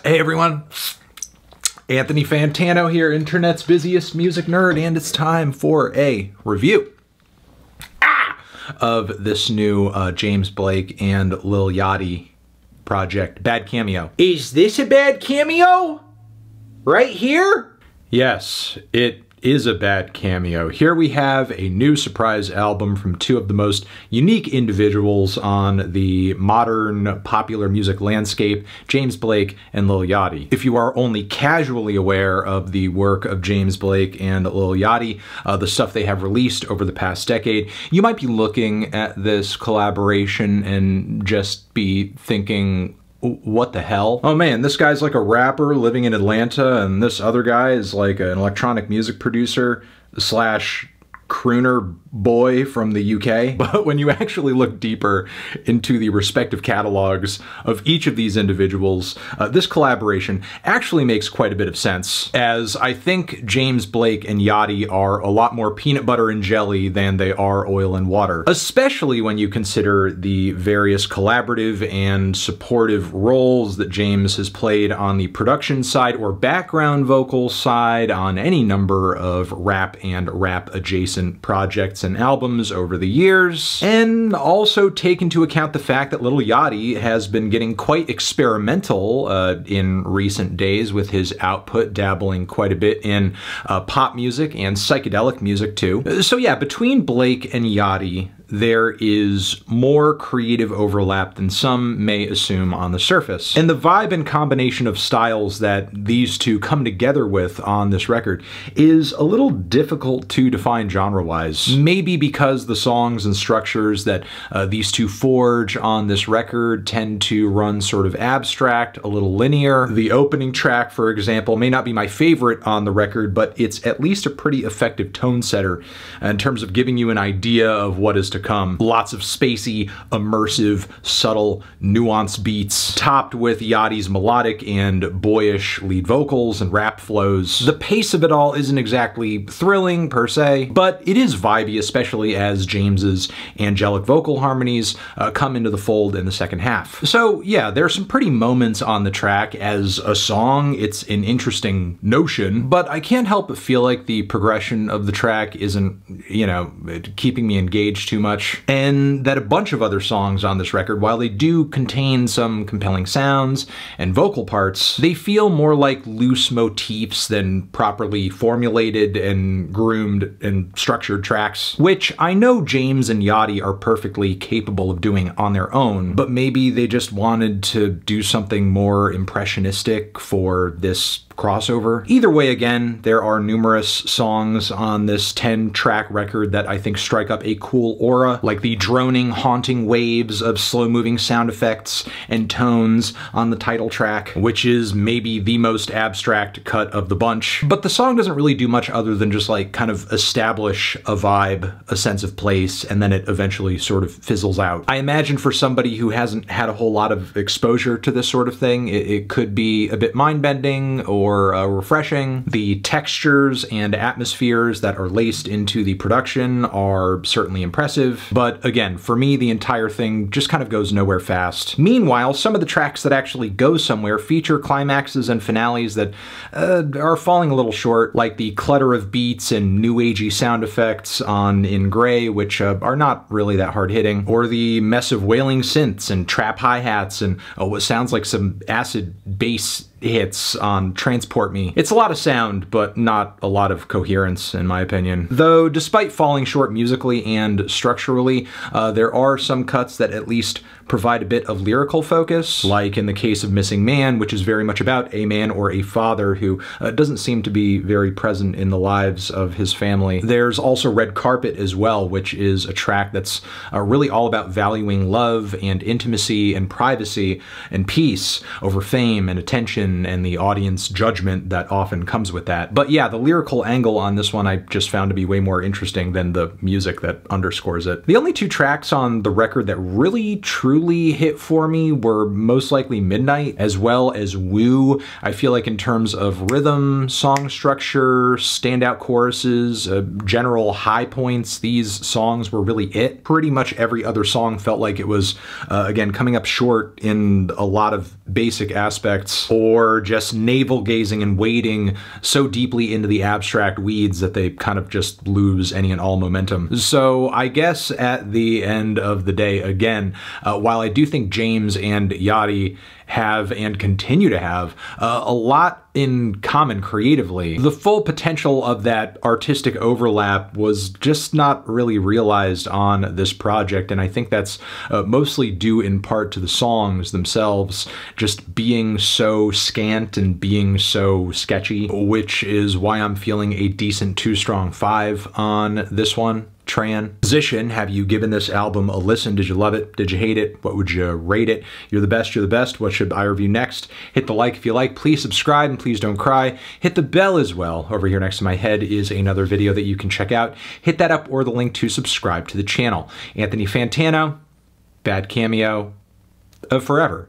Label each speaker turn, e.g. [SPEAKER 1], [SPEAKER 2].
[SPEAKER 1] Hey everyone, Anthony Fantano here, internet's busiest music nerd, and it's time for a review of this new James Blake and Lil Yachty project, Bad Cameo. Is this a bad cameo? Right here? Yes, it is a bad cameo. Here we have a new surprise album from two of the most unique individuals on the modern popular music landscape, James Blake and Lil Yachty. If you are only casually aware of the work of James Blake and Lil Yachty, the stuff they have released over the past decade, you might be looking at this collaboration and just be thinking, what the hell? Oh man, this guy's like a rapper living in Atlanta, and this other guy is like an electronic music producer slash crooner boy from the UK. But when you actually look deeper into the respective catalogs of each of these individuals, this collaboration actually makes quite a bit of sense, as I think James Blake and Yachty are a lot more peanut butter and jelly than they are oil and water, especially when you consider the various collaborative and supportive roles that James has played on the production side or background vocal side on any number of rap and rap adjacent projects and albums over the years, and also take into account the fact that Lil Yachty has been getting quite experimental in recent days with his output, dabbling quite a bit in pop music and psychedelic music too. So yeah, between Blake and Yachty, there is more creative overlap than some may assume on the surface. And the vibe and combination of styles that these two come together with on this record is a little difficult to define genre-wise. Maybe because the songs and structures that these two forge on this record tend to run sort of abstract, a little linear. The opening track, for example, may not be my favorite on the record, but it's at least a pretty effective tone setter in terms of giving you an idea of what is to come. Lots of spacey, immersive, subtle, nuanced beats, topped with Yachty's melodic and boyish lead vocals and rap flows. The pace of it all isn't exactly thrilling per se, but it is vibey, especially as James's angelic vocal harmonies come into the fold in the second half. So yeah, there are some pretty moments on the track. As a song, it's an interesting notion, but I can't help but feel like the progression of the track isn't, you know, keeping me engaged too much, and that a bunch of other songs on this record, while they do contain some compelling sounds and vocal parts, they feel more like loose motifs than properly formulated and groomed and structured tracks, which I know James and Yachty are perfectly capable of doing on their own, but maybe they just wanted to do something more impressionistic for this crossover. Either way, again, there are numerous songs on this 10-track record that I think strike up a cool aura, like the droning, haunting waves of slow-moving sound effects and tones on the title track, which is maybe the most abstract cut of the bunch. But the song doesn't really do much other than just like kind of establish a vibe, a sense of place, and then it eventually sort of fizzles out. I imagine for somebody who hasn't had a whole lot of exposure to this sort of thing, it could be a bit mind-bending or refreshing. The textures and atmospheres that are laced into the production are certainly impressive, but again, for me, the entire thing just kind of goes nowhere fast. Meanwhile, some of the tracks that actually go somewhere feature climaxes and finales that are falling a little short, like the clutter of beats and new agey sound effects on In Grey, which are not really that hard-hitting, or the mess of wailing synths and trap hi-hats and what sounds like some acid bass hits on Transport Me. It's a lot of sound, but not a lot of coherence, in my opinion. Though, despite falling short musically and structurally, there are some cuts that at least provide a bit of lyrical focus, like in the case of Missing Man, which is very much about a man or a father who doesn't seem to be very present in the lives of his family. There's also Red Carpet as well, which is a track that's really all about valuing love and intimacy and privacy and peace over fame and attention and the audience judgment that often comes with that. But yeah, the lyrical angle on this one I just found to be way more interesting than the music that underscores it. The only two tracks on the record that really truly truly hit for me were most likely Midnight, as well as Woo. I feel like in terms of rhythm, song structure, standout choruses, general high points, these songs were really it. Pretty much every other song felt like it was, again, coming up short in a lot of basic aspects, or just navel-gazing and wading so deeply into the abstract weeds that they kind of just lose any and all momentum. So I guess at the end of the day, again, while I do think James and Yachty have and continue to have a lot in common creatively, the full potential of that artistic overlap was just not really realized on this project, and I think that's mostly due in part to the songs themselves just being so scant and being so sketchy, which is why I'm feeling a decent 2 strong 5 on this one. Transition, have you given this album a listen? Did you love it? Did you hate it? What would you rate it? You're the best, you're the best. What should I review next? Hit the like if you like. Please subscribe and please don't cry. Hit the bell as well. Over here next to my head is another video that you can check out. Hit that up or the link to subscribe to the channel. Anthony Fantano, Bad Cameo, forever.